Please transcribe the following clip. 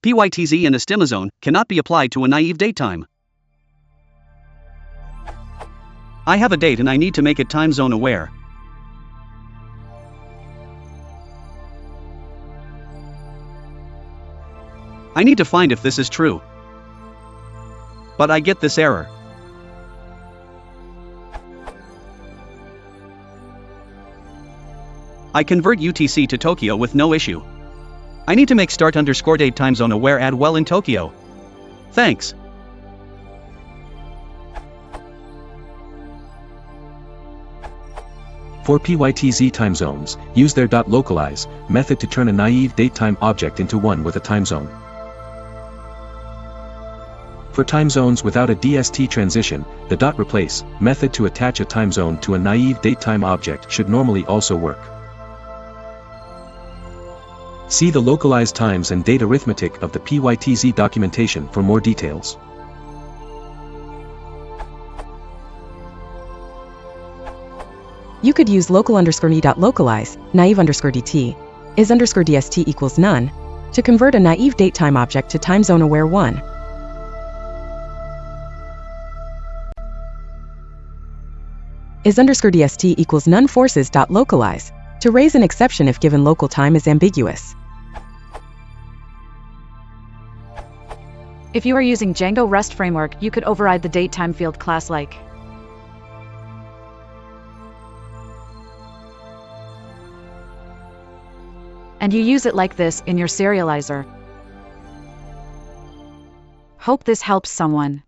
Pytz and Astimezone cannot be applied to a naive datetime. I have a date and I need to make it time zone aware. I need to find if this is true. But I get this error. I convert UTC to Tokyo with no issue. I need to make start_date time zone aware add well in Tokyo. Thanks. For Pytz time zones, use their .localize method to turn a naive datetime object into one with a time zone. For time zones without a DST transition, the .replace method to attach a time zone to a naive datetime object should normally also work. See the localized times and date arithmetic of the Pytz documentation for more details. You could use local_ne.localize, naive_dt, is_dst equals none, to convert a naive datetime object to time zone aware 1. Is_dst equals none forces.localize, to raise an exception if given local time is ambiguous. If you are using Django REST framework, you could override the datetime field class like. And you use it like this in your serializer. Hope this helps someone.